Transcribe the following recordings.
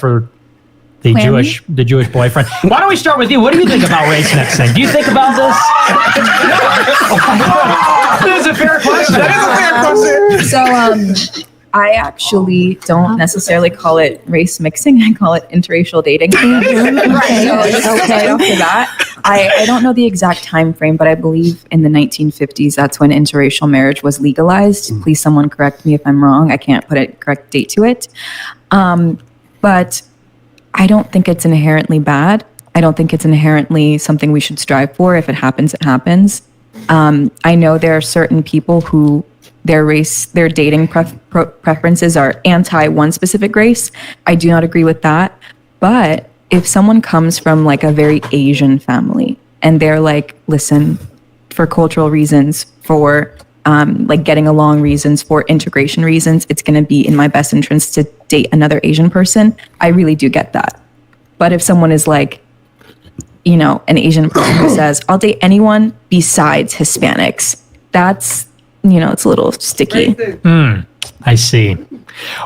for the Jewish boyfriend. Why don't we start with you? What do you think about race mixing? Do you think about this? This is a fair question. That is a fair question. So, I actually don't necessarily call it race mixing. I call it interracial dating. Right. So okay. After that, I don't know the exact time frame, but I believe in the 1950s, that's when interracial marriage was legalized. Please, someone correct me if I'm wrong. I can't put a correct date to it. But I don't think it's inherently bad. I don't think it's inherently something we should strive for. If it happens, it happens. I know there are certain people who their dating preferences are anti one specific race. I do not agree with that. But if someone comes from like a very Asian family and they're like, listen, for cultural reasons, for like getting along reasons, for integration reasons, it's going to be in my best interest to date another Asian person. I really do get that. But if someone is like, you know, an Asian person who says, I'll date anyone besides Hispanics, that's, you know, it's a little sticky. I see.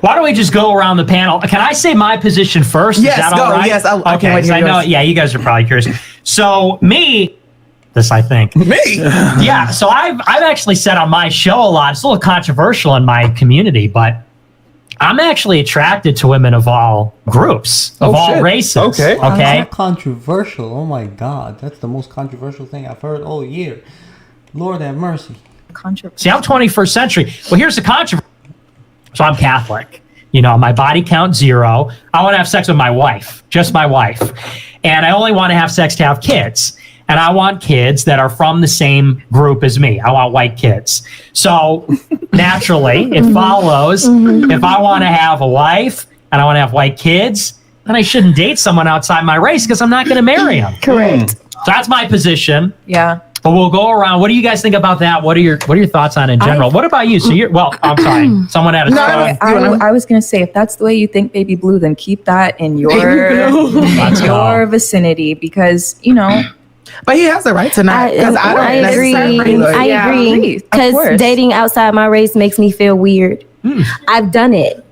Why don't we just go around the panel? Can I say my position first? Yes, is that go. all right? Yes, okay. So I know. Yeah, you guys are probably curious. So I think. Me? Yeah. So I've actually said on my show a lot. It's a little controversial in my community, but I'm actually attracted to women of all groups, of all races. Okay. How's that controversial? Oh my God, that's the most controversial thing I've heard all year. Lord have mercy. See, I'm 21st century. Well, here's the controversy. So I'm Catholic. You know, my body count 0. I want to have sex with my wife, just my wife. And I only want to have sex to have kids. And I want kids that are from the same group as me. I want white kids. So naturally, it follows if I want to have a wife and I want to have white kids, then I shouldn't date someone outside my race because I'm not going to marry them. Correct. So that's my position. Yeah. But we'll go around. What do you guys think about that? What are your thoughts on it in general? What about you? So I'm sorry. Someone had a I was going to say, if that's the way you think, Baby Blue, then keep that in your vicinity because, you know. But he has the right to not. I agree. I agree. Because dating outside my race makes me feel weird. I've done it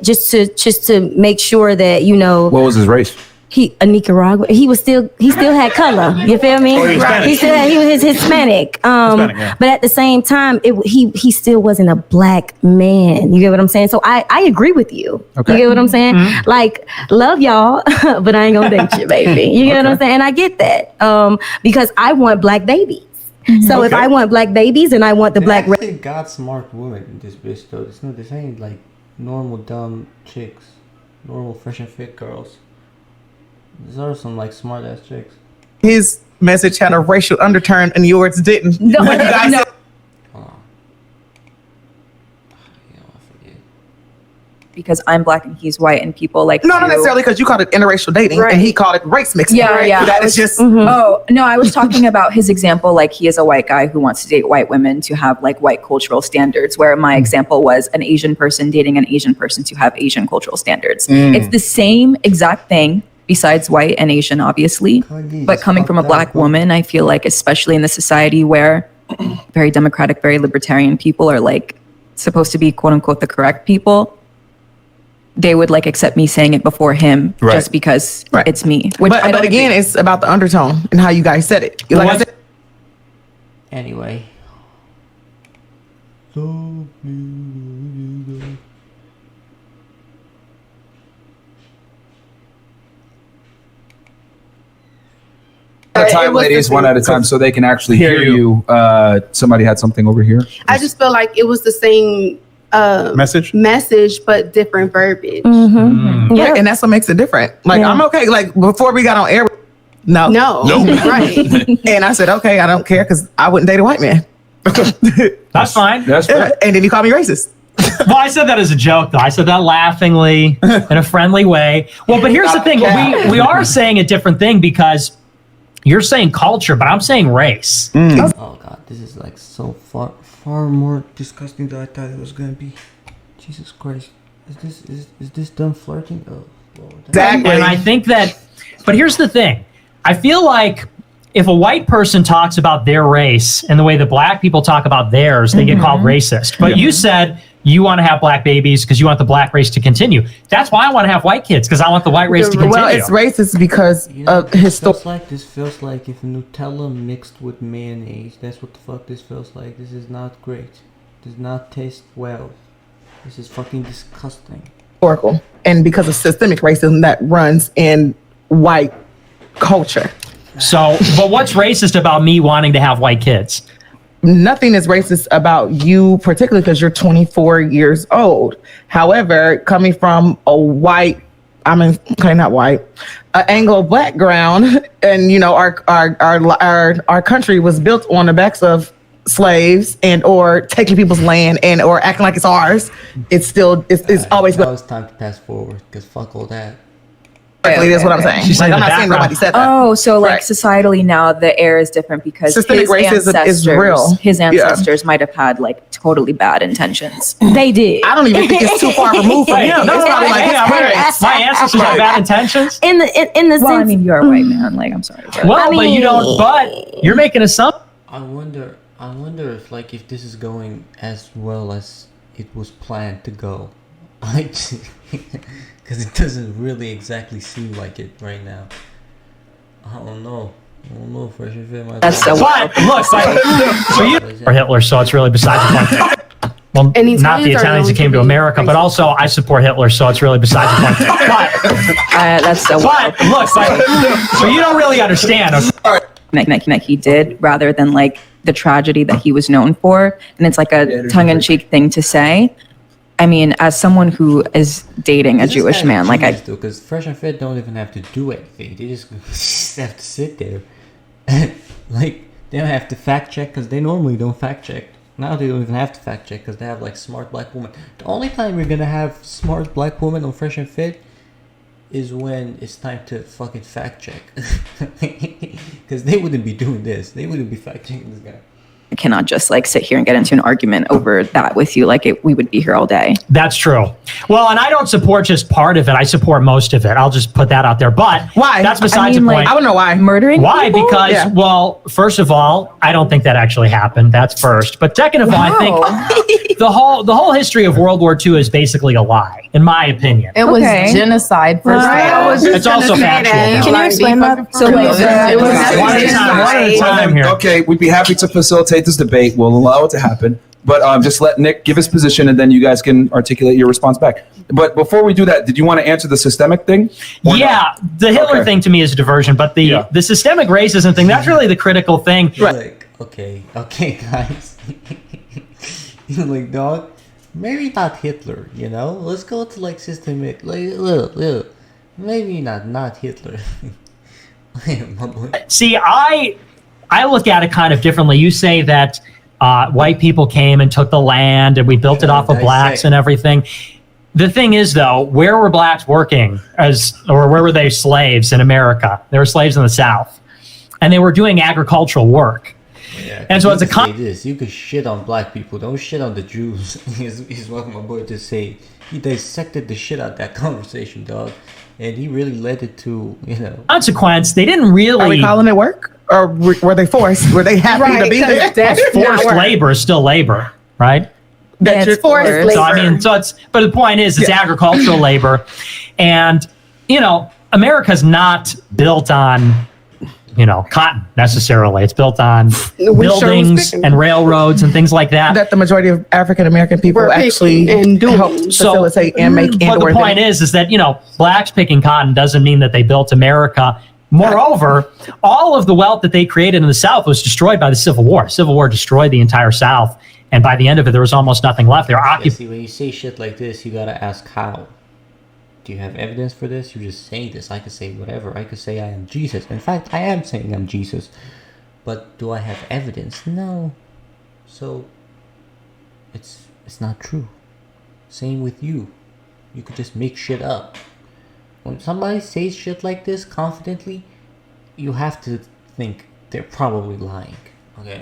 just to make sure that, you know. What was his race? He a Nicaraguan. He still had color. You feel me? He was Hispanic. But at the same time, he still wasn't a black man. You get what I'm saying? So I agree with you. Okay. You get what I'm saying? Like, love y'all, but I ain't gonna date you, baby. You get what I'm saying? And I get that. Because I want black babies. So if I want black babies and I want the black race. God smart women in this bitch though. This ain't like normal dumb chicks, normal fresh and fit girls. These are some like smart ass chicks. His message had a racial undertone and yours didn't. No. Because I'm black and he's white and people like not necessarily because you called it interracial dating and he called it race mixing. Yeah. That is just Oh no, I was talking about his example. Like he is a white guy who wants to date white women to have like white cultural standards, where my example was an Asian person dating an Asian person to have Asian cultural standards. It's the same exact thing. Besides white and Asian, obviously, but coming from a black woman, I feel like, especially in the society where very democratic, very libertarian people are like supposed to be quote unquote the correct people, they would like accept me saying it before him just because it's me. Which but again, it's about the undertone and how you guys said it. Like I said, anyway. Time, ladies, one at a time, so they can actually hear you. Somebody had something over here. I just feel like it was the same message, but different verbiage. Yeah, and that's what makes it different. Like I'm okay. Like before we got on air, no, right. And I said, okay, I don't care because I wouldn't date a white man. That's fine. That's fine. And then you call me racist. Well, I said that as a joke, though. I said that laughingly, in a friendly way. Well, but here's the thing: we are saying a different thing because. You're saying culture, but I'm saying race. Oh God, this is like so far more disgusting than I thought it was gonna be. Jesus Christ, is this dumb flirting? Oh Lord. Exactly. And I think that, but here's the thing: I feel like if a white person talks about their race and the way that black people talk about theirs, they get called racist. But you said you want to have black babies because you want the black race to continue. That's why I want to have white kids, because I want the white race to continue. Well, it's racist because of historical. This feels like if Nutella mixed with mayonnaise. That's what the fuck this feels like. This is not great. Does not taste well. This is fucking disgusting. Historical, and because of systemic racism that runs in white culture. So, but what's racist about me wanting to have white kids? Nothing is racist about you, particularly because you're 24 years old. However, coming from a white, not white, an Anglo background, and our country was built on the backs of slaves and or taking people's land and or acting like it's ours. It's always. Now it's time to pass forward because fuck all that. That's what I'm saying. She's like, saying I'm not saying nobody said that. Oh, so like societally now the air is different because systemic racism is real. His ancestors might have had like totally bad intentions. They did. I don't even think it's too far removed from him. No, It's probably like his parents. my ancestors have bad intentions. In the sense, I mean, you're a white man. Like, I'm sorry. But Well, but you don't. But you're making assumptions. I wonder if this is going as well as it was planned to go. Because it doesn't really exactly seem like it right now. I don't know. Fresh and Fit. That's so But look, so you are Hitler, so it's really besides the point. Well, not the Italians that came to America, but also I support Hitler, so it's really besides the point. that's so. But look, so you don't really understand. Like he did, rather than like the tragedy that he was known for, and it's like a tongue-in-cheek thing to say. I mean, as someone who is dating a Jewish man, like because Fresh and Fit don't even have to do anything; they just have to sit there, like they don't have to fact check because they normally don't fact check. Now they don't even have to fact check because they have like smart black women. The only time we're gonna have smart black women on Fresh and Fit is when it's time to fucking fact check, because they wouldn't be doing this. They wouldn't be fact checking this guy. I cannot just like sit here and get into an argument over that with you. Like we would be here all day. That's true. Well, and I don't support just part of it. I support most of it. I'll just put that out there. But why? That's besides the point. I don't know why. Murdering Why? people? Because, well, first of all, I don't think that actually happened. That's first. But second of all, I think the whole history of World War II is basically a lie, in my opinion. It was genocide first. It's also factual. Can you explain that? So One at a time here. Okay, we'd be happy to facilitate this debate. We'll allow it to happen. But just let Nick give his position, and then you guys can articulate your response back. But before we do that, did you want to answer the systemic thing? Yeah, the Hitler thing to me is a diversion, but the systemic racism thing, that's really the critical thing. Like, okay, guys. You're like, dog, maybe not Hitler, you know? Let's go to like systemic, like, look. Maybe not Hitler. See, I look at it kind of differently. You say that white people came and took the land and we built it off of blacks and everything. The thing is, though, where were blacks working or where were they slaves in America? They were slaves in the South, and they were doing agricultural work. Yeah, and so it's you could shit on black people, don't shit on the Jews. Is what my boy just say. He dissected the shit out of that conversation, dog, and he really led it to consequence. They didn't really. Are we calling it work, or were they forced? Were they happy to be there? Forced labor is still labor, right? That's forced labor. So I mean, but the point is, it's agricultural labor, and America's not built on cotton necessarily. It's built on buildings and railroads and things like that. That the majority of African American people actually help facilitate and make. But the point is that blacks picking cotton doesn't mean that they built America. Moreover, all of the wealth that they created in the South was destroyed by the Civil War. Civil War destroyed the entire South, and by the end of it, there was almost nothing left. See, when you say shit like this, you gotta ask how. Do you have evidence for this? You're just saying this. I could say whatever. I could say I am Jesus. In fact, I am saying I'm Jesus. But do I have evidence? No. So, it's not true. Same with you. You could just make shit up. When somebody says shit like this confidently, you have to think they're probably lying. Okay?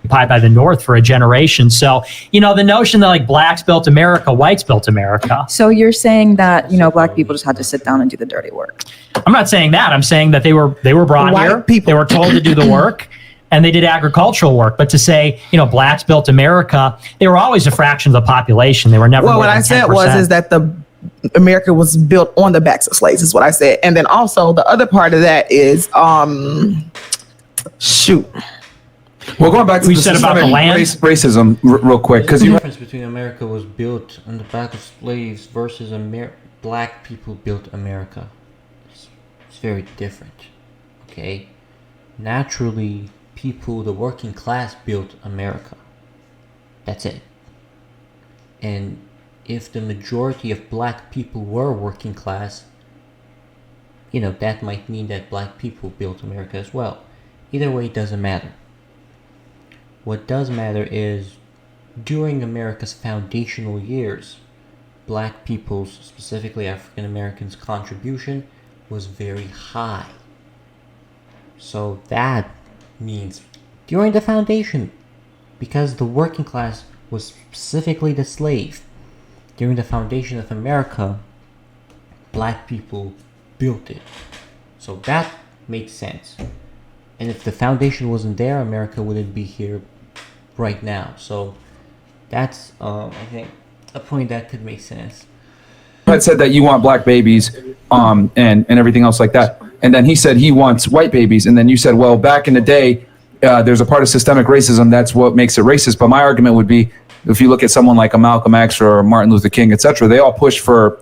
By the North for a generation. So, the notion that like blacks built America, whites built America. So you're saying that, black people just had to sit down and do the dirty work. I'm not saying that. I'm saying that they were brought here. They were told to do the work. and they did agricultural work. But to say, blacks built America, they were always a fraction of the population. They were never. Well, more what than I said 10%. is that America was built on the backs of slaves, is what I said. And then also the other part of that is, Well, going back to We the said about the systemic land? racism real quick, because The you difference between America was built on the back of slaves versus black people built America. It's very different. Okay? Naturally, the working class built America. That's it. And if the majority of black people were working class, that might mean that black people built America as well. Either way, it doesn't matter. What does matter is, during America's foundational years, black people's, specifically African Americans' contribution was very high. So that means during the foundation, because the working class was specifically the slave, during the foundation of America, black people built it. So that makes sense. And if the foundation wasn't there, America wouldn't be here right now. So that's, I think, a point that could make sense. had said that you want black babies, and everything else like that. And then he said he wants white babies. And then you said, well, back in the day, there's a part of systemic racism. That's what makes it racist. But my argument would be, if you look at someone like a Malcolm X or Martin Luther King, et cetera, they all push for,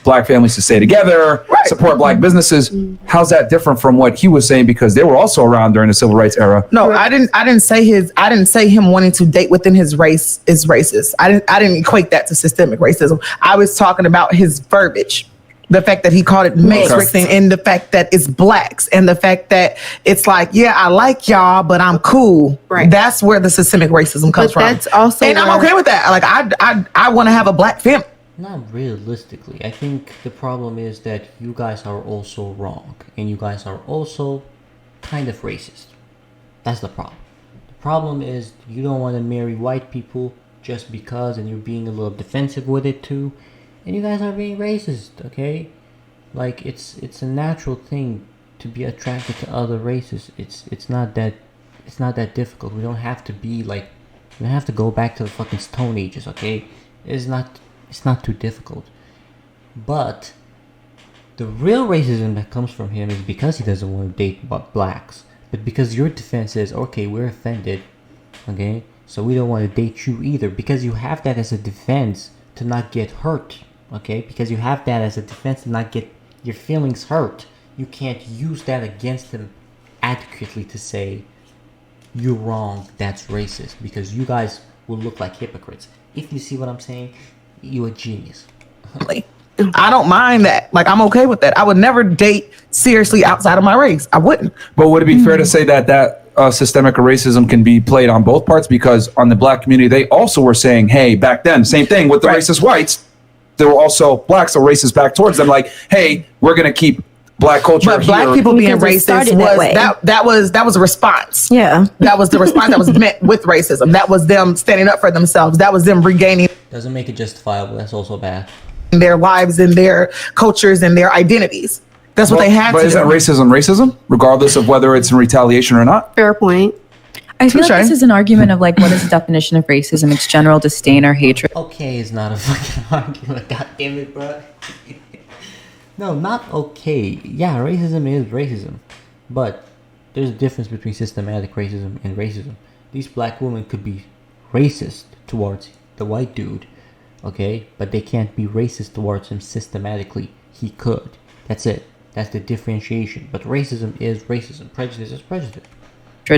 black families to stay together, support black businesses. How's that different from what he was saying? Because they were also around during the civil rights era. No, I didn't say him wanting to date within his race is racist. I didn't equate that to systemic racism. I was talking about his verbiage. The fact that he called it mixing, and the fact that it's blacks, and the fact that it's like, yeah, I like y'all, but I'm cool. Right. That's where the systemic racism comes from. That's also, and I'm okay with that. Like I want to have a black family. Not realistically. I think the problem is that you guys are also wrong, and you guys are also kind of racist. That's the problem. The problem is you don't want to marry white people just because, and you're being a little defensive with it too. And you guys are being racist, okay? Like, it's a natural thing to be attracted to other races. It's not that difficult. We don't have to be like, we don't have to go back to the fucking Stone Ages, okay? It's not too difficult. But the real racism that comes from him is because he doesn't want to date blacks. But because your defense is, okay, we're offended, okay? So we don't want to date you either, because you have that as a defense to not get hurt. Okay, because you have that as a defense to not get your feelings hurt. You can't use that against him adequately to say, you're wrong, that's racist, because you guys will look like hypocrites. If you see what I'm saying, you're a genius. I don't mind that. Like, I'm okay with that. I would never date seriously outside of my race. I wouldn't. But would it be fair to say that systemic racism can be played on both parts? Because on the black community, they also were saying, hey, back then, same thing with the racist whites. There were also blacks that were racist back towards them. Like, hey, we're going to keep black culture But here. black people being Because it racist started that way. that was a response. Yeah. That was the response that was met with racism. That was them standing up for themselves. That was them regaining Doesn't make it justifiable. That's also bad. their lives and their cultures and their identities. That's what they had to But do. isn't racism, regardless of whether it's in retaliation or not? fair point. I feel Touche. like this is an argument of like, what is the definition of racism? It's general disdain or hatred. Okay is not a fucking argument. God damn it, bro. No, not okay. Yeah, racism is racism. But there's a difference between systematic racism and racism. These black women could be racist towards the white dude, okay? But they can't be racist towards him systematically. He could. That's it. That's the differentiation. But racism is racism. Prejudice is prejudice.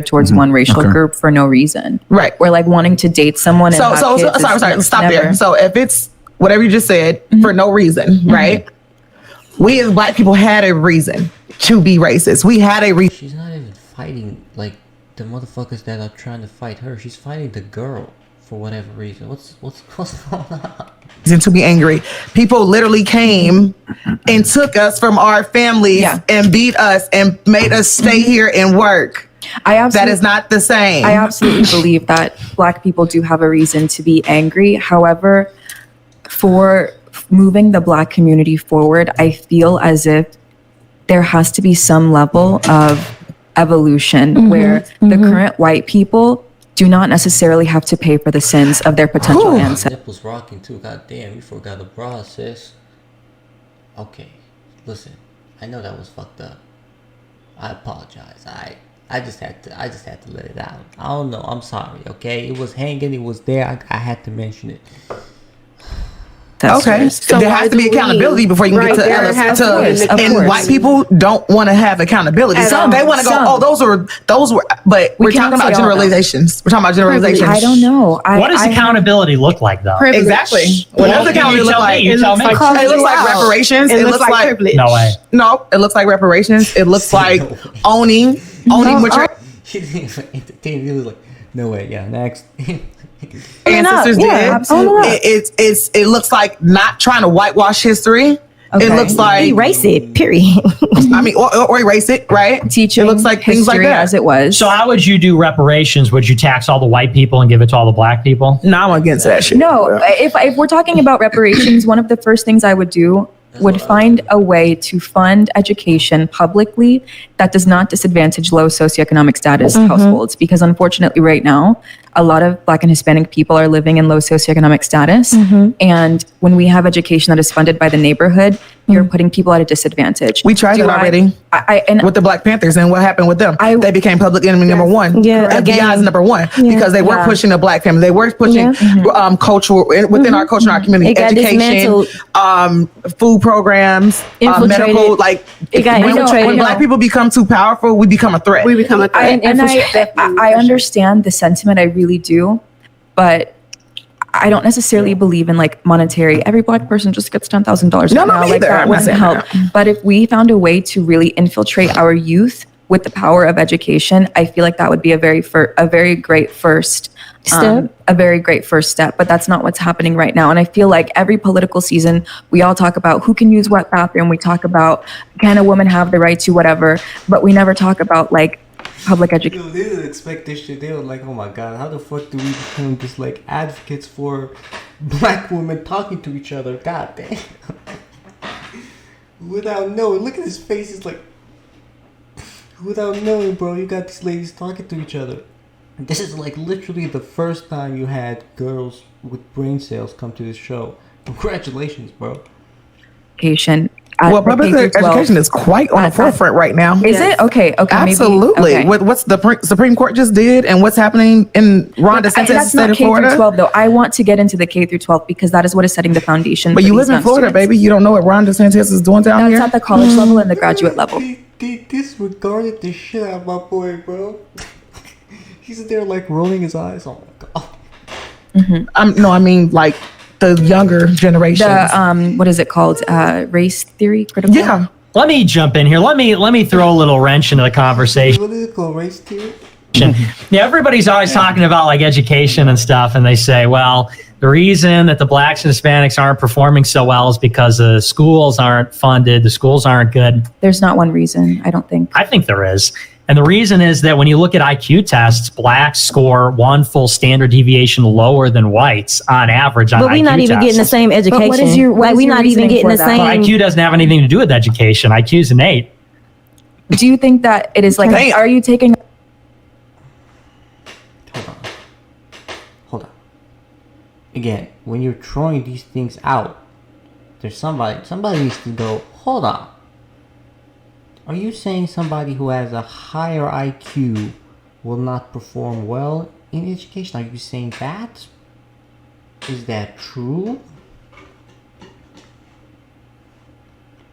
Towards one racial group for no reason. Right. We're like wanting to date someone and So have kids. sorry, It's stop never- there. So if it's whatever you just said for no reason, right? We as black people had a reason to be racist. We had a reason She's not even fighting like the motherfuckers that are trying to fight her. She's fighting the girl for whatever reason. What's going on? to be angry. People literally came and took us from our families and beat us and made us stay here and work. That is not the same. I absolutely believe that black people do have a reason to be angry. However, for moving the black community forward, I feel as if there has to be some level of evolution where the current white people do not necessarily have to pay for the sins of their potential ancestors. Nipples rocking too. God damn, you forgot the bra, sis. Okay, listen. I know that was fucked up. I apologize. I just had to let it out. I don't know. I'm sorry. Okay, it was hanging. It was there. I had to mention it. Okay, So there why has to be do we- accountability before you can Right, get there to has to be an and white accountability. people don't want to have accountability. At Some all. they want to go, Some. oh, those were, but we're cannot talking about say all, though. generalizations. We're talking about generalizations. I don't know. What does accountability look like, though? Privilege. Exactly. What Well, does accountability look like? You tell me. It looks like reparations. It looks like privilege. No way. No, it looks like reparations. It looks like owning what your She didn't even entertain. It was like, no way. Yeah, next. ancestors did. absolutely. It looks like not trying to whitewash history. Okay. It looks like Erase it. Period. I mean, or erase it, right? Teaching It looks like things like history that. as it was. So how would you do reparations? Would you tax all the white people and give it to all the black people? No, I'm against that shit. No, if we're talking about reparations, one of the first things I would do would find a way to fund education publicly that does not disadvantage low socioeconomic status households. Because unfortunately, right now, a lot of Black and Hispanic people are living in low socioeconomic status. And when we have education that is funded by the neighborhood, you're putting people at a disadvantage. We tried Do that already and with the Black Panthers, and what happened with them? They became public enemy number one. Yeah, FBI is again. number one because they weren't pushing the Black family. They were pushing cultural within our culture, and our community, It got education, food programs, Infiltrated. medical. Like It got infiltrated. when Black people become too powerful, we become a threat. We become a threat. I understand the sentiment, I really do, but I don't necessarily believe in like monetary. Every Black person just gets $10,000 No, now. me Like either. that I'm not wouldn't saying help. But if we found a way to really infiltrate our youth with the power of education, I feel like that would be a very great first Step. a very great first step. But that's not what's happening right now. And I feel like every political season, we all talk about who can use what bathroom. We talk about can a woman have the right to whatever, but we never talk about like public education. They didn't expect this shit. They were like, oh my god, how the fuck do we become just like advocates for black women talking to each other? God damn. Without knowing, look at his face. It's like, without knowing, bro, you got these ladies talking to each other. This is like literally the first time you had girls with brain cells come to this show. Congratulations, bro. Well, public education is quite on the forefront right now. Is it? Okay. Absolutely. Maybe, okay. What's the Supreme Court just did and what's happening in Ron DeSantis' That's state not of K through Florida? 12 though. I want to get into the K through 12 because that is what is setting the foundation. But for you these live in young Florida, students. baby. You don't know what Ron DeSantis is doing down That's here? at the college level and the graduate level. They disregarded the shit out of my boy, bro. He's there like rolling his eyes. Oh my god. No, I mean like the younger generations. The what is it called? Race theory, critical. Yeah. Let me jump in here. Let me throw a little wrench into the conversation. What is it called? Race theory? Yeah, everybody's always talking about like education and stuff, and they say, well, the reason that the blacks and Hispanics aren't performing so well is because the schools aren't funded, the schools aren't good. There's not one reason, I don't think. I think there is. And the reason is that when you look at IQ tests, blacks score one full standard deviation lower than whites on average on IQ But we're not even tests. getting the same education. what is your we're not even reasoning getting for the that? same. But IQ doesn't have anything to do with education. IQ is innate. Do you think that it is like, Damn. are you taking Hold on. Again, when you're throwing these things out, there's somebody needs to go, hold on. Are you saying somebody who has a higher IQ will not perform well in education? Are you saying that? Is that true?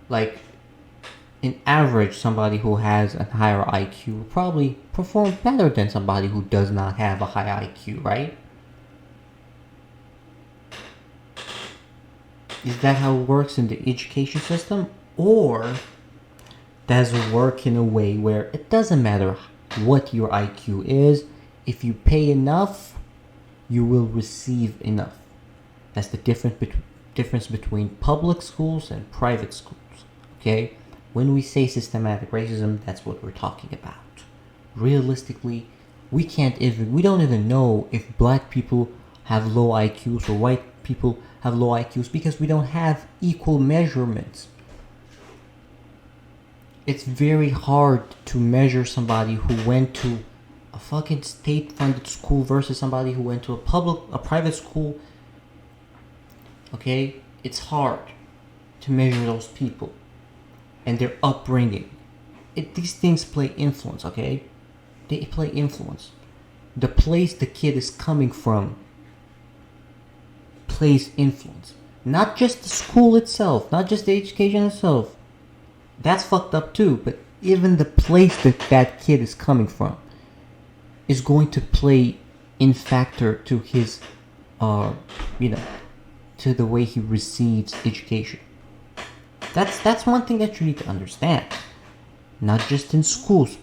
Like, in average, somebody who has a higher IQ will probably perform better than somebody who does not have a high IQ, right? Is that how it works in the education system? Or does it work in a way where it doesn't matter what your IQ is, if you pay enough, you will receive enough? That's the difference between public schools and private schools, okay? When we say systematic racism, that's what we're talking about. Realistically, we don't even know if black people have low IQs or white people have low IQs because we don't have equal measurements. it's very hard to measure somebody who went to a fucking state-funded school versus somebody who went to a private school. Okay, it's hard to measure those people and their upbringing. These things play influence. Okay, they play influence. The place the kid is coming from plays influence. Not just the school itself, not just the education itself. That's fucked up too, but even the place that kid is coming from is going to play in factor to his, to the way he receives education. That's one thing that you need to understand. Not just in schools,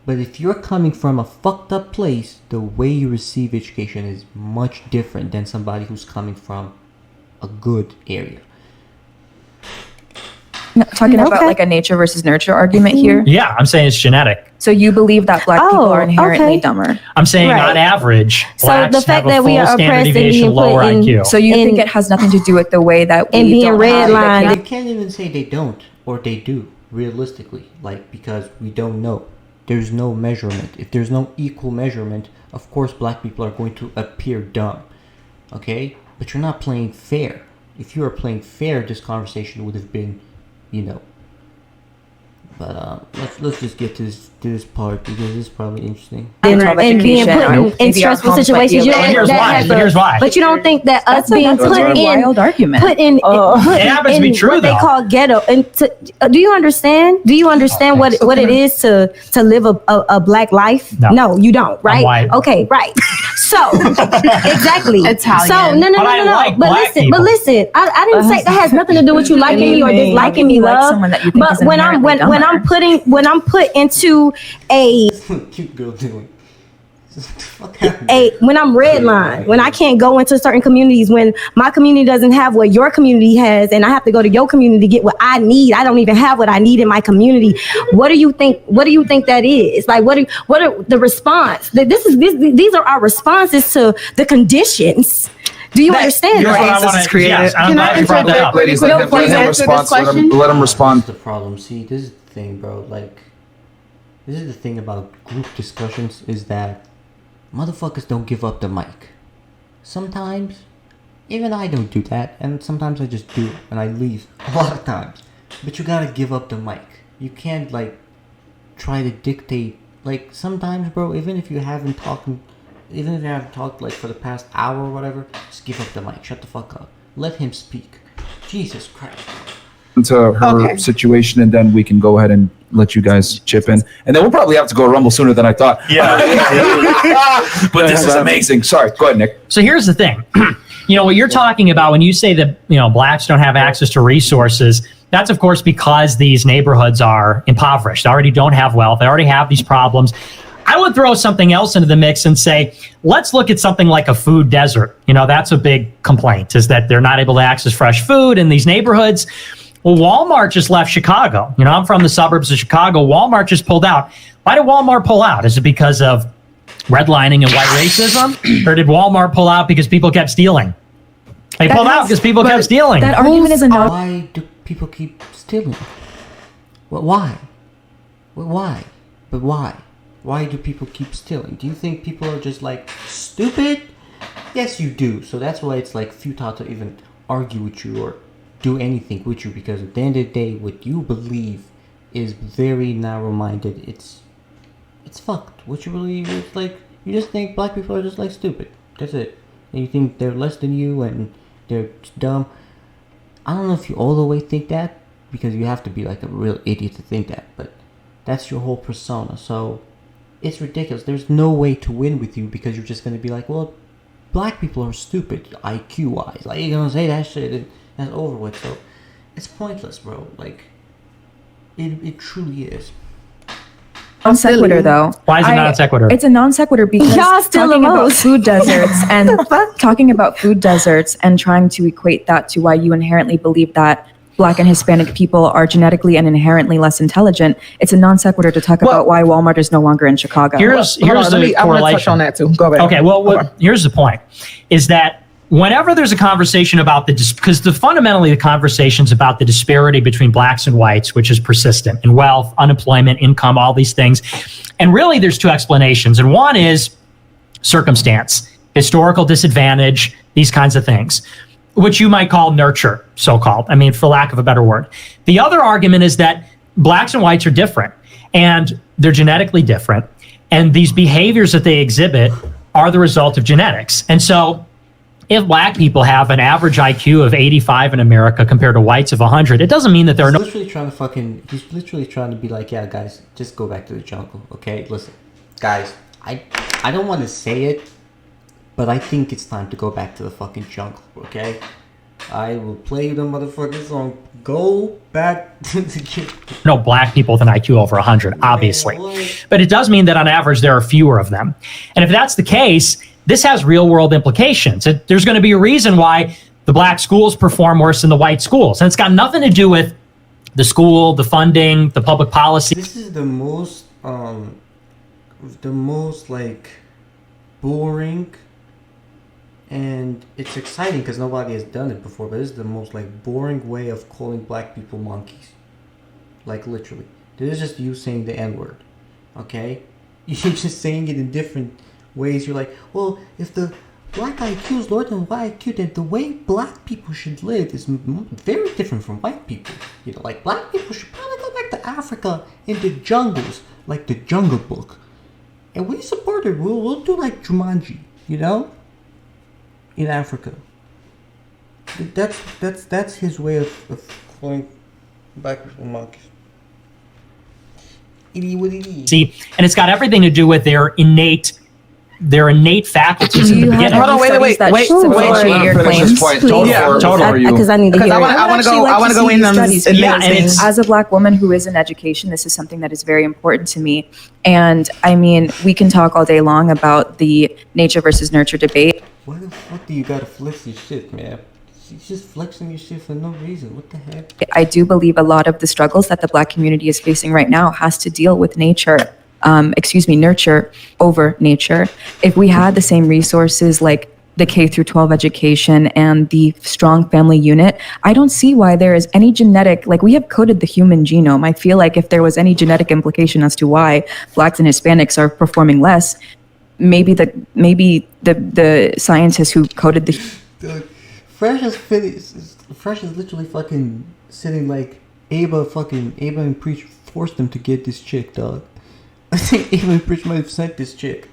but if you're coming from a fucked up place, the way you receive education is much different than somebody who's coming from a good area. Talking about like a nature versus nurture argument here. Yeah, I'm saying it's genetic. So you believe that black people are inherently dumber? I'm saying on average, blacks the fact have a that we full are standard oppressed and deviation being lower put in- IQ. So you think it has nothing to do with the way that we and being don't have redlined. You can't even say they don't or they do, realistically, because we don't know. There's no measurement. If there's no equal measurement, of course black people are going to appear dumb. Okay? But you're not playing fair. If you were playing fair, this conversation would have been, But let's just get to this part because this is probably interesting. And being put in stressful situations. You don't, here's why. But you don't think that us being that's put a in wild argument. put in It happens to be true, what they though. call ghetto. And do you understand? Do you understand what it is to live a black life? No. You don't. Right? white. Okay. Right. So exactly. Italian. So no. But I like But black listen. people. But listen. I didn't say that has nothing to do with you liking me or disliking me, like love. someone that you think But is when I'm when I'm put into a Cute girl doing. when I'm redlined, when I can't go into certain communities, when my community doesn't have what your community has, and I have to go to your community to get what I need. I don't even have what I need in my community. What do you think? What do you think that is? Like, what are the response? These are our responses to the conditions. Do you understand? Here's what I want to create. Yes, I'm glad you brought that up. Ladies, let him respond. Let him respond. The problem. See, this is the thing, bro. This is the thing about group discussions is that motherfuckers don't give up the mic. Sometimes, even I don't do that, and sometimes I just do it, and I leave a lot of times. But you gotta give up the mic. You can't, try to dictate. Sometimes, bro, even if you haven't talked, for the past hour or whatever, just give up the mic. Shut the fuck up. Let him speak. Jesus Christ. Into her situation, and then we can go ahead and let you guys chip in, and then we'll probably have to go Rumble sooner than I thought. But this is amazing. Sorry, go ahead, Nick. So here's the thing. What you're talking about when you say that blacks don't have access to resources, that's of course because these neighborhoods are impoverished. They already don't have wealth. They already have these problems. I would throw something else into the mix and say, let's look at something like a food desert. That's a big complaint, is that they're not able to access fresh food in these neighborhoods. Well, Walmart just left Chicago. I'm from the suburbs of Chicago. Walmart just pulled out. Why did Walmart pull out? Is it because of redlining and white racism? Or did Walmart pull out because people kept stealing? They pulled out because people kept stealing. That argument is enough. Why do people keep stealing? Why? Why? But why? Why do people keep stealing? Do you think people are just stupid? Yes, you do. So that's why it's futile to even argue with you or do anything with you, because at the end of the day, what you believe is very narrow-minded. It's fucked. What you believe is you just think black people are just stupid. That's it. And you think they're less than you and they're dumb. I don't know if you all the way think that, because you have to be a real idiot to think that, but that's your whole persona. So it's ridiculous. There's no way to win with you, because you're just gonna be well, black people are stupid IQ-wise. You're gonna say that shit and that's over with. So it's pointless, bro. It truly is. Non sequitur, though. Why is it non sequitur? It's a non sequitur because Y'all still talking about most. food deserts and talking about food deserts and trying to equate that to why you inherently believe that Black and Hispanic people are genetically and inherently less intelligent. It's a non sequitur to talk about why Walmart is no longer in Chicago. Here's the I want to correlation. touch on that too. Go ahead. Okay, here's the point, is that whenever there's a conversation about because fundamentally the conversation's about the disparity between blacks and whites, which is persistent in wealth, unemployment, income, all these things. And really there's two explanations. And one is circumstance, historical disadvantage, these kinds of things, which you might call nurture, so-called. I mean, for lack of a better word. The other argument is that blacks and whites are different, and they're genetically different. And these behaviors that they exhibit are the result of genetics. And so if black people have an average IQ of 85 in America compared to whites of 100, it doesn't mean that there are He's literally trying to be like, yeah, guys, just go back to the jungle, okay? Listen, guys, I don't want to say it, but I think it's time to go back to the fucking jungle, okay? I will play the motherfucking song. Go back to the jungle. No black people with an IQ over 100, obviously. But it does mean that on average, there are fewer of them. And if that's the case, this has real world implications. There's going to be a reason why the black schools perform worse than the white schools. And it's got nothing to do with the school, the funding, the public policy. This is the most like boring, and it's exciting because nobody has done it before, but this is the most like boring way of calling black people monkeys. Like literally. This is just you saying the N-word. Okay? You're just saying it in different ways. You're like, well, if the black IQ is lower than white IQ, then the way black people should live is very different from white people. You know, like black people should probably go back to Africa in the jungles, like the Jungle Book. And we support it. We'll do like Jumanji, you know, in Africa. That's his way of calling black people monkeys. See, and it's got everything to do with their innate faculties in the beginning. Hold on, wait. Because I need to hear I want to go in on this. As a black woman who is in education, this is something that is very important to me. And I mean, we can talk all day long about the nature versus nurture debate. Why the fuck do you gotta flex your shit, man? She's just flexing your shit for no reason. What the heck? I do believe a lot of the struggles that the black community is facing right now has to deal with nurture over nature. If we had the same resources like the K through 12 education and the strong family unit, I don't see why there is any genetic, like we have coded the human genome. I feel like if there was any genetic implication as to why blacks and Hispanics are performing less, maybe the scientists who coded the Fresh is literally fucking sitting like Ava and Preach forced them to get this chick, dog. I think Ava and Preach might have sent this chick.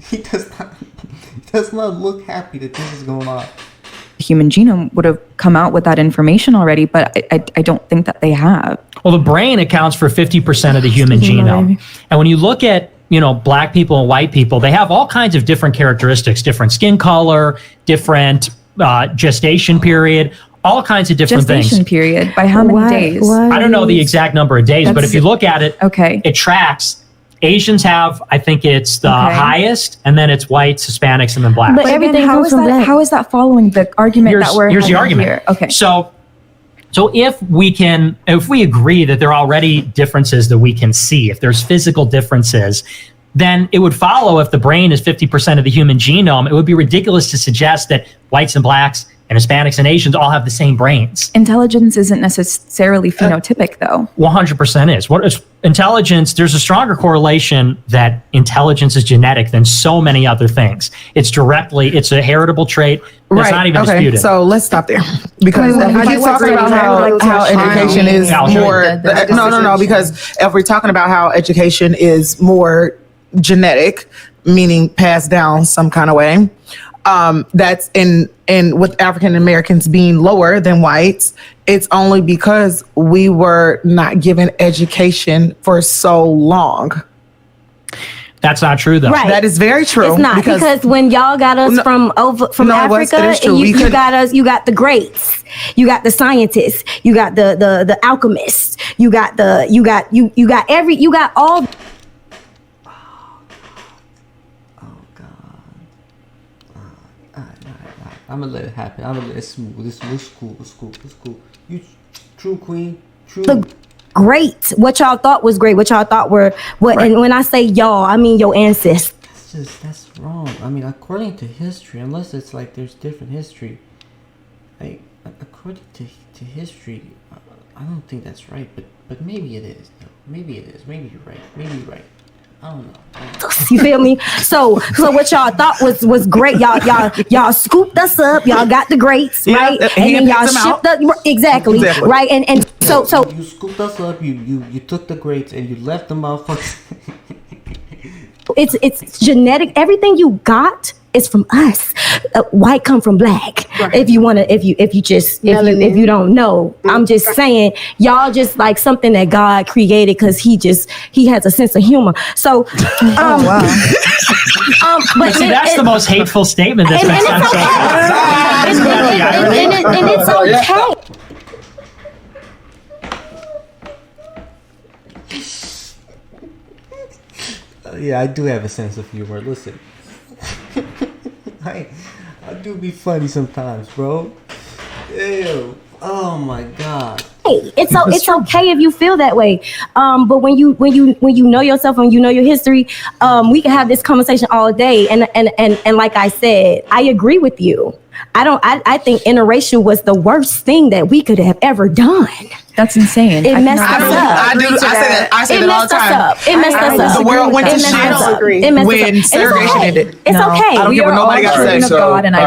He does not look happy that this is going on. Human genome would have come out with that information already, but I don't think that they have. Well, the brain accounts for 50% of the human genome. And when you look at, black people and white people, they have all kinds of different characteristics, different skin color, different gestation period, all kinds of different things. Gestation period, by how many days? I don't know the exact number of days, but if you look at it, it tracks. Asians have, I think it's the highest, and then it's whites, Hispanics, and then blacks. But everything comes from black. How is that following the argument that we're here's the argument here? Okay. So if we agree that there are already differences that we can see, if there's physical differences, then it would follow if the brain is 50% of the human genome, it would be ridiculous to suggest that whites and blacks and Hispanics and Asians all have the same brains. Intelligence isn't necessarily phenotypic, though. 100% is. What is intelligence? There's a stronger correlation that intelligence is genetic than so many other things. It's a heritable trait. It's not even disputed. So let's stop there. Because if we keep talking about how education is more... No, because if we're talking about how education is more genetic, meaning passed down some kind of way, that's in with African Americans being lower than whites, it's only because we were not given education for so long. That's not true, though. Right. That is very true. It's not because when y'all got us from Africa, you got us. You got the greats. You got the scientists. You got the alchemists. You got all. I'm gonna let it happen. I'm gonna let it smooth. It's cool. You true queen. True. Great. What y'all thought was great. What y'all thought were what. Right. And when I say y'all, I mean your ancestors. that's wrong. I mean, according to history, unless it's like there's different history, like according to history, I don't think that's right. But maybe it is. No, maybe it is. Maybe you're right. Maybe you're right. I don't know. You feel me? So what y'all thought was great. Y'all scooped us up. Y'all got the greats, right? And then y'all shipped up exactly, right? And so you scooped us up. You took the greats and you left the motherfuckers. It's genetic. Everything you got is from us. White come from black. Right. If you don't know, I'm just saying, y'all just like something that God created because he has a sense of humor. So, but see, that's the most hateful statement that's been said so far. And it's okay. Yeah, I do have a sense of humor. Listen, I do be funny sometimes, bro. Ew. Oh my god. Hey, it's okay if you feel that way. But when you know yourself and you know your history, we can have this conversation all day. And like I said, I agree with you. I think interracial was the worst thing that we could have ever done. That's insane. It messed us up. I say that all the time. It messed us up. The world went to shit. I don't agree. When segregation ended. It's okay. I don't care what nobody got to say.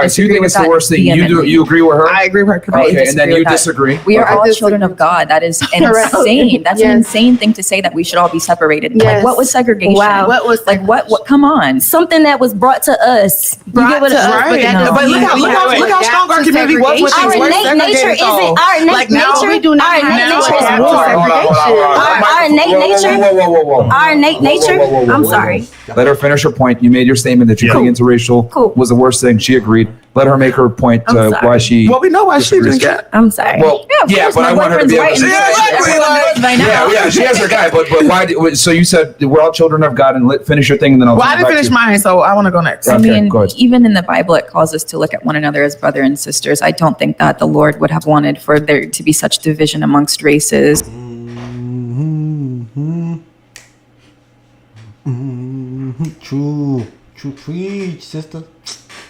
So you think it's the worst thing? You agree with her? I agree with her. Okay, and then you disagree. We are all children of God. That is insane. That's an insane thing to say, that we should all be separated. Yes. Like, what was segregation? Wow. What was Like, what? Come on. Something that was brought to us. But look how strong our community was with these words. Our innate nature isn't. Our innate nature. We do not Our innate have nature is to war. Our innate nature. Whoa. Our innate nature. I'm sorry. Let her finish her point. You made your statement that you think interracial was the worst thing. She agreed. Let her make her point why she. Well, we know why she didn't get. I'm sorry. Well, but I want her to be able to say. Yeah, she has her guy. But why? So you said we're all children of God, and finish your thing, and then I'll. Well, I didn't finish mine, so I want to go next. I mean, even in the Bible, it calls us to look at one another as brother and sisters. I don't think that the Lord would have wanted for there to be such division amongst races. True, preach, sister.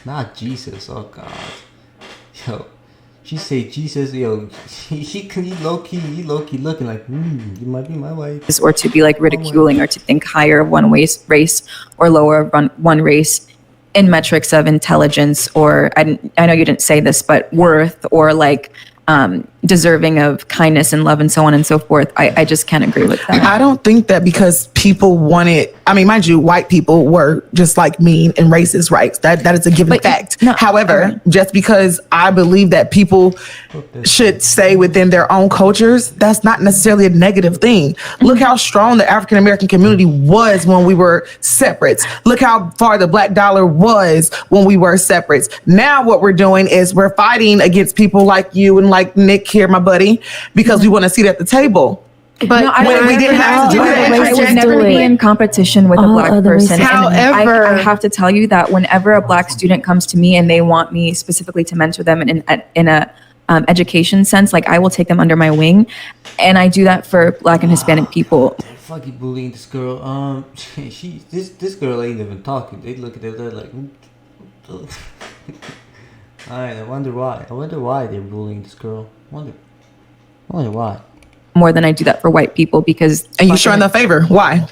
Not Jesus. Oh God, yo, she say Jesus. Yo, he low key looking like you might be my wife. Or to be like ridiculing, or to think higher of one race or lower of one race in metrics of intelligence, or I know you didn't say this, but worth, or like deserving of kindness and love and so on and so forth. I just can't agree with that. I don't think that because people wanted, I mean, mind you, white people were just like mean and racist, right? That is a given fact. No, However, just because I believe that people should stay within their own cultures, that's not necessarily a negative thing. Look how strong the African American community was when we were separates. Look how far the Black dollar was when we were separates. Now what we're doing is we're fighting against people like you and like Nick here, my buddy, because we want a seat at the table. But no, we didn't have to do that. I would never be in competition with a black person. However, I have to tell you that whenever a black student comes to me and they want me specifically to mentor them in a education sense, like I will take them under my wing, and I do that for Black and Hispanic people. They're fucking bullying this girl. This girl ain't even talking. They look at her, they're like. I wonder why they're bullying this girl. Wonder why. More than I do that for white people, because. And you showing the favor? Why?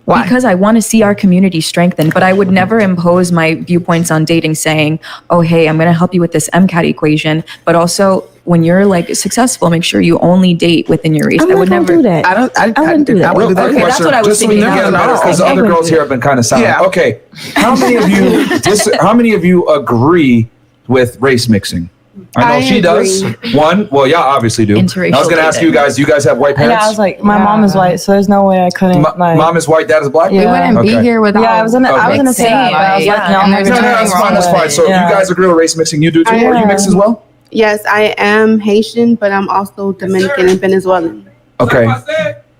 Because I want to see our community strengthened, but I would never impose my viewpoints on dating saying, oh, hey, I'm going to help you with this MCAT equation. But also, when you're like successful, make sure you only date within your race. I would never do that. I wouldn't do that. Okay, that's what I was thinking. Because other girls here have been kind of silent. Yeah. Okay. How many of you agree with race mixing? I know she does. One, well, yeah, obviously do. I was going to ask you guys. Do you guys have white parents? Yeah, I was like, my mom is white, so there's no way I couldn't. Mom is white, dad is black. Yeah. We wouldn't be here without. Yeah, I was gonna say that. But I was like, no, that's fine. So you guys agree with race mixing? You do too? Are you mixed as well? Yes, I am Haitian, but I'm also Dominican and Venezuelan. Okay,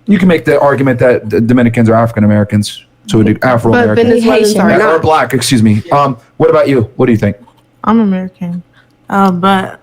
you can make the argument that the Dominicans are African Americans, so Afro Americans, but Venezuelans are not. Or black. Excuse me. What about you? What do you think? I'm American, but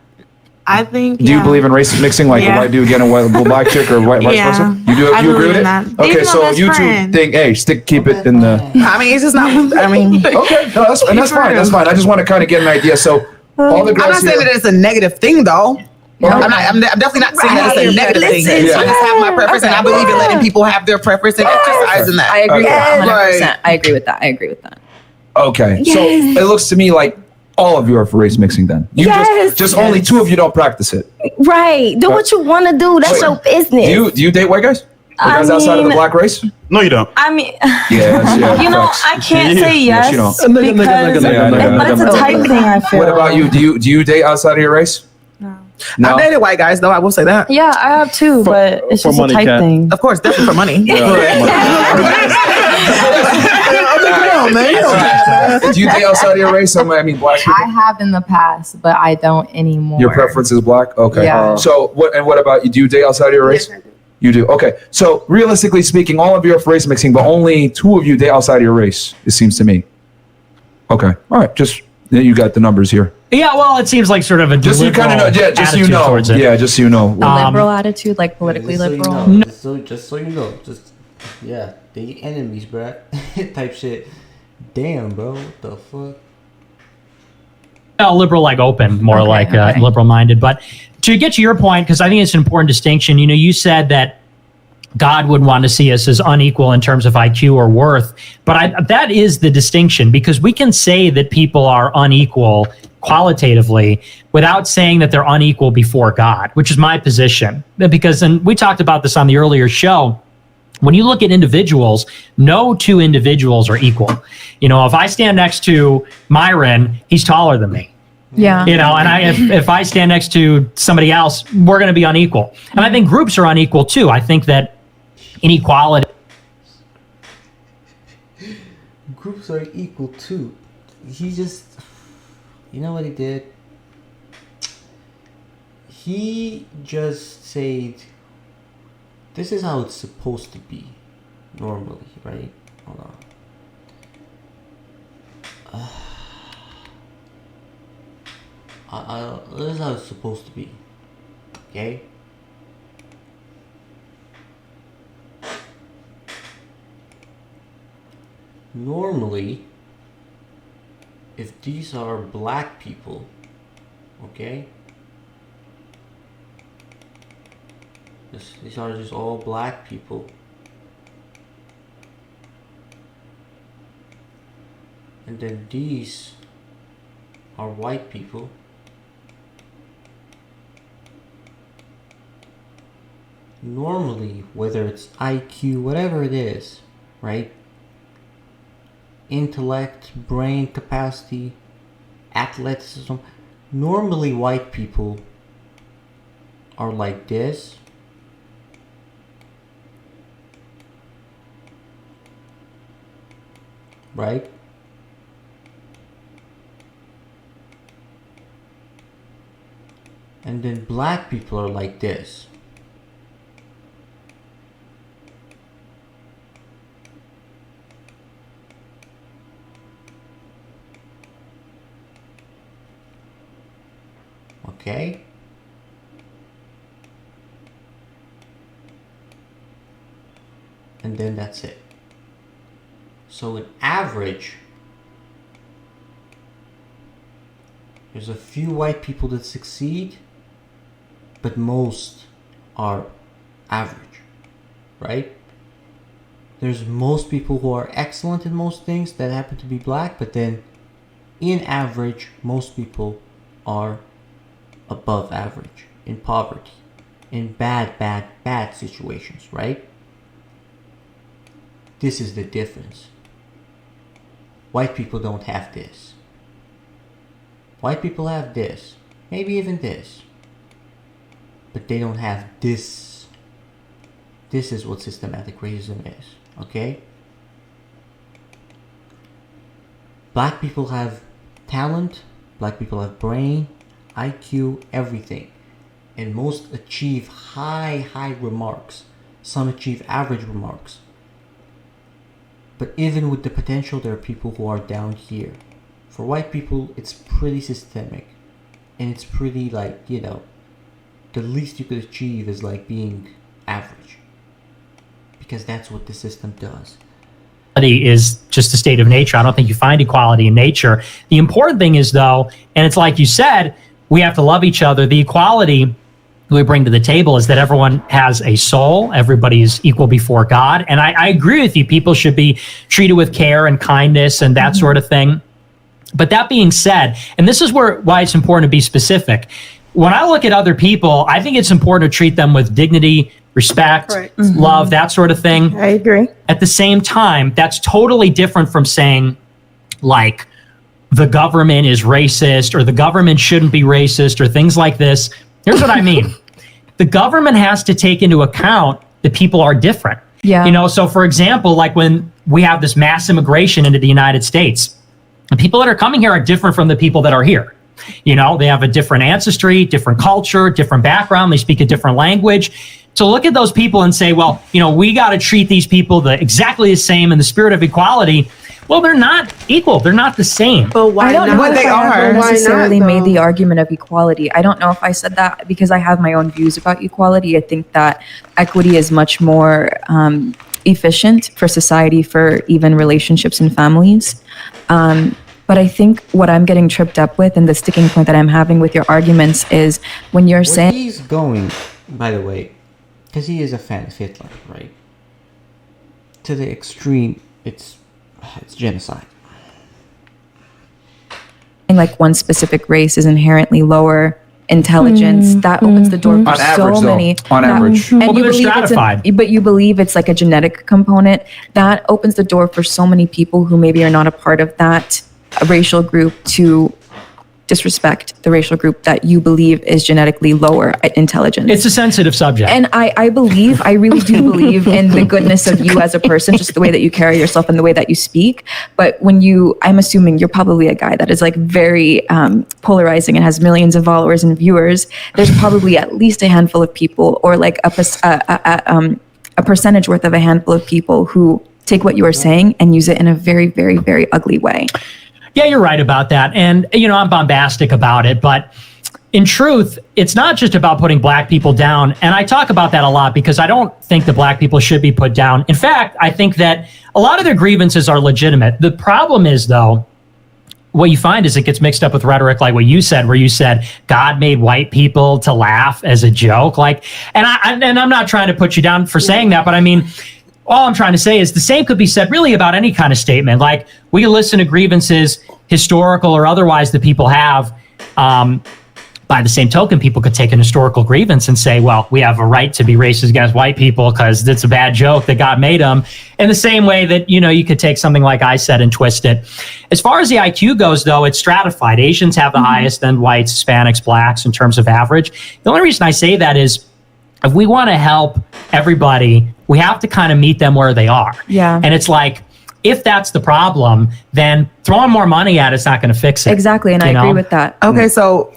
I think. Do you believe in race mixing, like a white dude getting a black chick or vice versa? You do? I You agree believe with it? in that. Okay, Even so my best you two friend. think, hey, keep it in the. I mean, it's just not. I mean, Okay, no, that's fine. That's fine. I just want to kind of get an idea. So all the I'm girls not saying here. that it's a negative thing, though. I'm definitely not saying that it's a negative thing. Yeah. I just have my preference, and I believe in letting people have their preference and exercising that. I agree with that 100%. Right. I agree with that. I agree with that. Okay, so it looks to me like all of you are for race mixing. Then you just only two of you don't practice it. Right. Do what you want to do. That's your business. Do you date white guys? Guys outside of the black race? No, you don't. I mean, Yeah. you know, facts. I can't say yes you don't. because it's a type thing. I feel. What about you? Do you date outside of your race? No. I dated white guys, though. I will say that. Yeah, I have too, but it's just a type thing. Of course, definitely for money. Do you date outside of your race? I mean, black people. I have in the past, but I don't anymore. Your preference is black? Okay. Yeah. So what about you? Do you date outside of your race? Yes, I do. You do. Okay. So realistically speaking, all of you are for race mixing, but only two of you date outside of your race, it seems to me. Okay. All right. Just you got the numbers here. Yeah, well, it seems like sort of a Just you kind of know. Yeah, just so you know. Yeah, just so you know. A liberal attitude, like politically Just so you liberal. know, just so you know, yeah, they enemies, bruh. Type shit. Damn, bro, what the fuck? Liberal, like open, more like liberal-minded. But to get to your point, because I think it's an important distinction. You know, you said that God would want to see us as unequal in terms of IQ or worth, but that is the distinction, because we can say that people are unequal qualitatively without saying that they're unequal before God, which is my position. Because, and we talked about this on the earlier show, when you look at individuals, no two individuals are equal. You know, if I stand next to Myron, he's taller than me. Yeah. You know, and if I stand next to somebody else, we're going to be unequal. And I think groups are unequal too. I think that inequality. Groups are equal too. He just, you know what he did? He just said, this is how it's supposed to be normally, right? Hold on. This is how it's supposed to be. Okay? Normally, if these are black people, okay? These are just all black people. And then these are white people. Normally, whether it's IQ, whatever it is, right? Intellect, brain capacity, athleticism. Normally, white people are like this. Right? And then black people are like this. Okay? And then that's it. So an average, there's a few white people that succeed, but most are average, right? There's most people who are excellent in most things that happen to be black, but then in average, most people are above average in poverty, in bad situations, right? This is the difference. White people don't have this. White people have this, maybe even this, but they don't have this. This is what systematic racism is, okay? Black people have talent, black people have brain, IQ, everything. And most achieve high remarks. Some achieve average remarks. But even with the potential, there are people who are down here. For white people, it's pretty systemic. And it's pretty like, you know, the least you could achieve is like being average, because that's what the system does. Is just a state of nature. I don't think you find equality in nature. The important thing is, though, and it's like you said, we have to love each other. The equality we bring to the table is that everyone has a soul, everybody is equal before God. And I agree with you. People should be treated with care and kindness and that sort of thing. But that being said, and this is why it's important to be specific. When I look at other people, I think it's important to treat them with dignity, respect, love, that sort of thing. I agree. At the same time, that's totally different from saying, like, the government is racist or the government shouldn't be racist or things like this. Here's what I mean. The government has to take into account that people are different. Yeah. You know, so for example, like when we have this mass immigration into the United States, the people that are coming here are different from the people that are here. You know, they have a different ancestry, different culture, different background. They speak a different language. So look at those people and say, well, you know, we got to treat these people exactly the same in the spirit of equality. Well, they're not equal. They're not the same. But why I don't not? know if I ever necessarily Why not, made the though? argument of equality. I don't know if I said that because I have my own views about equality. I think that equity is much more efficient for society, for even relationships and families. But I think what I'm getting tripped up with and the sticking point that I'm having with your arguments is when you're saying... He's going, by the way, because he is a fan of Hitler, right? To the extreme, it's genocide. like one specific race is inherently lower intelligence, that opens the door for On average, so though. many. On average. And Well, you they're believe stratified. but you believe it's like a genetic component that opens the door for so many people who maybe are not a part of that racial group to disrespect the racial group that you believe is genetically lower intelligence. It's a sensitive subject. And I really do believe in the goodness of you as a person, just the way that you carry yourself and the way that you speak. But when I'm assuming you're probably a guy that is like very polarizing and has millions of followers and viewers. There's probably at least a handful of people, or like a percentage worth of a handful of people who take what you are saying and use it in a very, very, very ugly way. Yeah, you're right about that. And, I'm bombastic about it. But in truth, it's not just about putting black people down. And I talk about that a lot because I don't think that black people should be put down. In fact, I think that a lot of their grievances are legitimate. The problem is, though, what you find is it gets mixed up with rhetoric like what you said, where you said God made white people to laugh as a joke. And I'm not trying to put you down for saying that, but I mean, all I'm trying to say is the same could be said really about any kind of statement. Like, we can listen to grievances, historical or otherwise, that people have. By the same token, people could take an historical grievance and say, well, we have a right to be racist against white people because it's a bad joke that God made them. In the same way that, you could take something like I said and twist it. As far as the IQ goes, though, it's stratified. Asians have the highest, then whites, Hispanics, blacks in terms of average. The only reason I say that is if we want to help everybody, we have to kind of meet them where they are. Yeah. And it's like, if that's the problem, then throwing more money at it's not going to fix it. Exactly, and I agree with that. Okay, so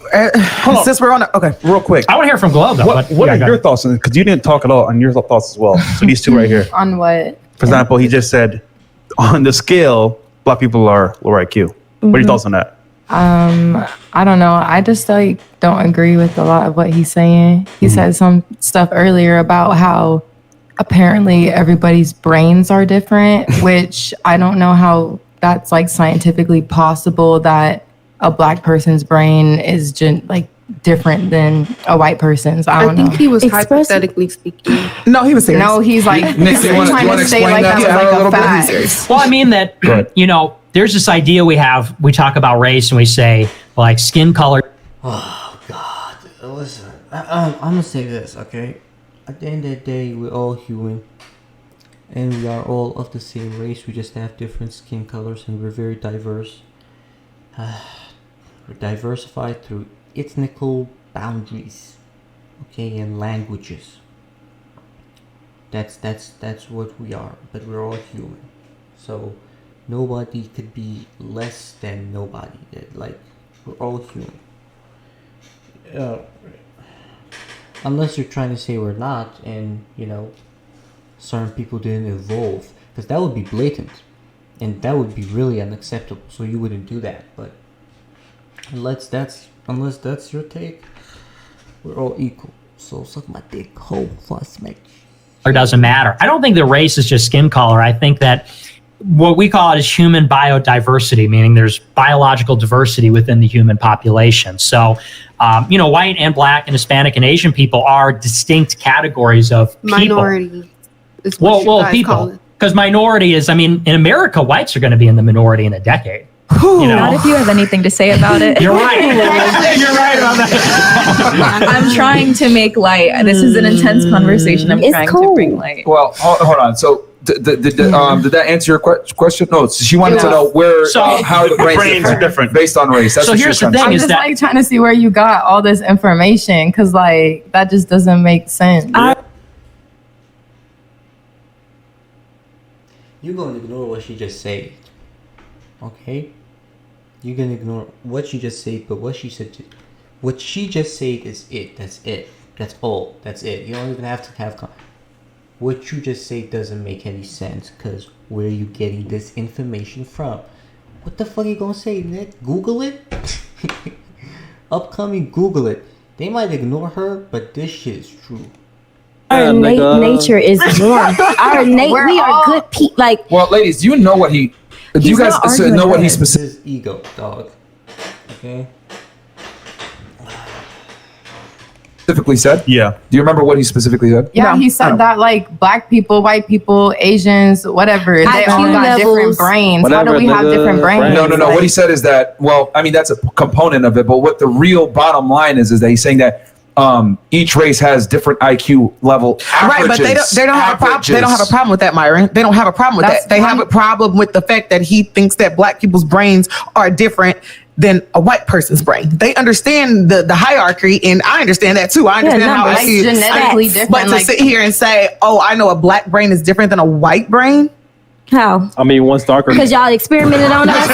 since we're on okay, real quick. I want to hear from Glow, though. What are your thoughts on it? Because you didn't talk at all on your thoughts as well. So these two right here. On what? For example, he just said, on the scale, black people are lower IQ. What are your thoughts on that? I don't know. I just don't agree with a lot of what he's saying. He said some stuff earlier about how apparently everybody's brains are different, which I don't know how that's like scientifically possible that a black person's brain is different than a white person's. I don't know. I think he was hypothetically speaking. No, he was serious. No, he's like Nick, you wanna trying to say explain like that that a was little like bit? a fact. Well, I mean that, there's this idea we talk about race and we say like skin color. Oh, God. Listen, I'm going to say this, okay? At the end of the day, we're all human. And we are all of the same race. We just have different skin colors and we're very diverse. We're diversified through ethnical boundaries, okay, and languages. That's what we are, but we're all human. So nobody could be less than nobody. We're all human. Unless you're trying to say we're not, and certain people didn't evolve, because that would be blatant, and that would be really unacceptable. So you wouldn't do that. But unless that's your take, we're all equal. So suck my dick, hoe, fuck, smack. Or doesn't matter. I don't think the race is just skin color. I think that what we call it is human biodiversity, meaning there's biological diversity within the human population. So, white and black and Hispanic and Asian people are distinct categories of people. Minority. Is what you guys call people. it. Because minority is, in America, whites are going to be in the minority in a decade. Not if you have anything to say about it. You're right. You're right about that. I'm trying to make light. This is an intense conversation. I'm It's trying cool. to bring light. Well, hold on. So did that answer your question? No. So she wanted to know how the brains are different based on race. That's So what she here's was the trying to thing I'm say. is just that like trying to see where you got all this information because like that just doesn't make sense. You're going to ignore what she just said. Okay? You're going to ignore what she just said, but what she just said is it. That's it. That's all. That's it. You don't even have to have... What you just said doesn't make any sense, because where are you getting this information from? What the fuck are you going to say, Nick? Google it? Upcoming Google it. They might ignore her, but this shit is true. Our nature is warm. We are good people. Like, well, ladies, do you know what he? Do you guys know what he specifically? His ego, dog. Okay. Specifically said? Yeah. Do you remember what he specifically said? Yeah, he said that like black people, white people, Asians, whatever, they all got different brains. How do we have different brains? No. What he said is that, that's a component of it, but what the real bottom line is that he's saying that each race has different IQ level averages. Right, but they don't have a problem. They don't have a problem with that, Myron. They don't have a problem with that. They have a problem with the fact that he thinks that black people's brains are different than a white person's brain. They understand the hierarchy, and I understand that too. I understand how it's genetically different. But to sit here and say, "Oh, I know a black brain is different than a white brain," how? One's darker. Because y'all experimented on us.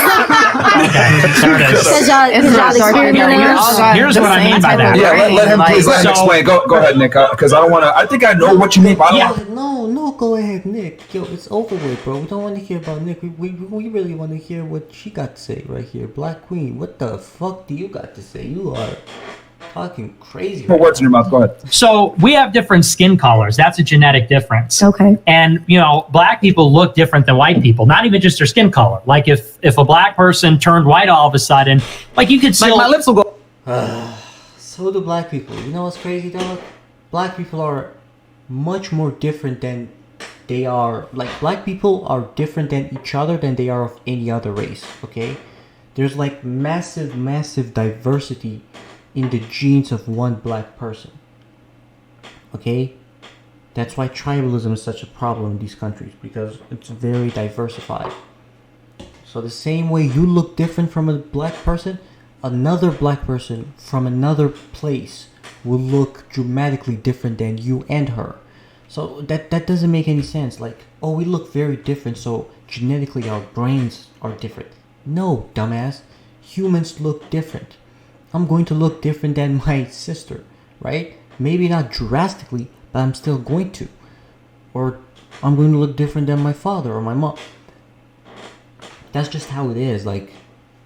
Because y'all experimented on us. Here's what I mean by that. Yeah, let him explain. Go ahead, Nick. Because I don't want to. I think I know what you mean. But No, go ahead, Nick. Yo, it's over with, bro. We don't want to hear about Nick. We really want to hear what she got to say right here. Black Queen, what the fuck do you got to say? You are talking crazy. Put words in your mouth. Go ahead. So we have different skin colors. That's a genetic difference. Okay. And black people look different than white people. Not even just their skin color. Like if a black person turned white all of a sudden, like you could still. Like my lips will go. So do black people. You know what's crazy, dog? Black people are much more different than they are. Like black people are different than each other than they are of any other race. Okay, there's like massive diversity in the genes of one black person. Okay, that's why tribalism is such a problem in these countries, because it's very diversified. So the same way you look different from a black person, another black person from another place will look dramatically different than you and her. So that doesn't make any sense. Like, oh, we look very different, so genetically our brains are different. No, dumbass. Humans look different. I'm going to look different than my sister, right? Maybe not drastically, but I'm still going to. Or I'm going to look different than my father or my mom. That's just how it is. Like,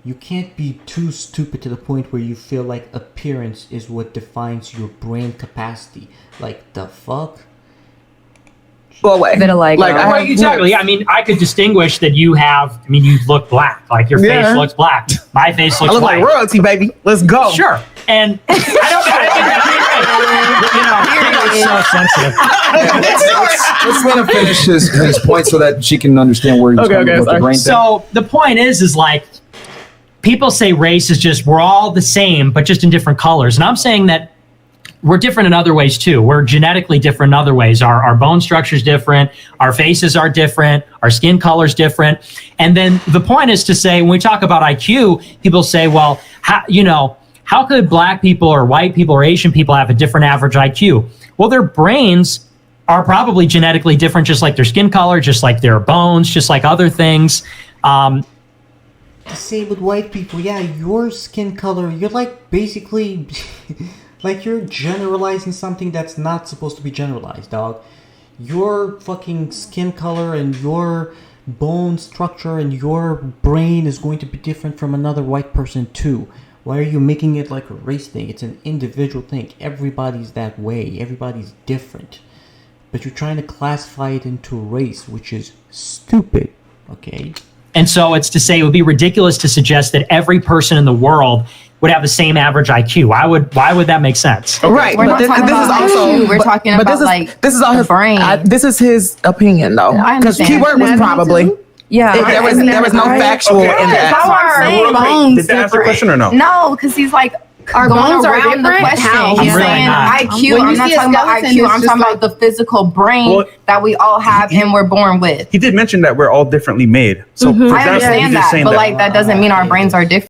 you can't be too stupid to the point where you feel like appearance is what defines your brain capacity. Like, the fuck? Go away. Exactly. I could distinguish that you look black. Like your face looks black. My face looks I look white. like royalty, baby. Let's go. Sure. And I think let's let him finish his point so that she can understand where he's going with the brain thing. So the point is like, people say race is just, we're all the same, but just in different colors. And I'm saying that we're different in other ways too. We're genetically different in other ways. Our bone structure is different. Our faces are different. Our skin color is different. And then the point is to say, when we talk about IQ, people say, well, how could black people or white people or Asian people have a different average IQ? Well, their brains are probably genetically different, just like their skin color, just like their bones, just like other things. The same with white people. Yeah, your skin color, you're like basically... Like, you're generalizing something that's not supposed to be generalized, dog. Your fucking skin color and your bone structure and your brain is going to be different from another white person, too. Why are you making it like a race thing? It's an individual thing. Everybody's that way. Everybody's different. But you're trying to classify it into race, which is stupid. Okay? And so it's to say it would be ridiculous to suggest that every person in the world would have the same average IQ. Why would that make sense? Right, We're but not this talking is about also IQ. We're talking but about this is, like this is all the his brain. This is his opinion though, I because understand. keyword was probably. Yeah. There was no factual in That's that. what I'm saying. Bones Did that answer the question or no? No, because he's like Our going bones are around the different? question. How? He's I'm really saying not. IQ. When I'm you not see a talking about skeleton, IQ. it's I'm just talking like- about the physical brain Well, that we all have and we're born with. He did mention that we're all differently made. So for I example, understand he's just that, saying but that like that doesn't mean our brains are different.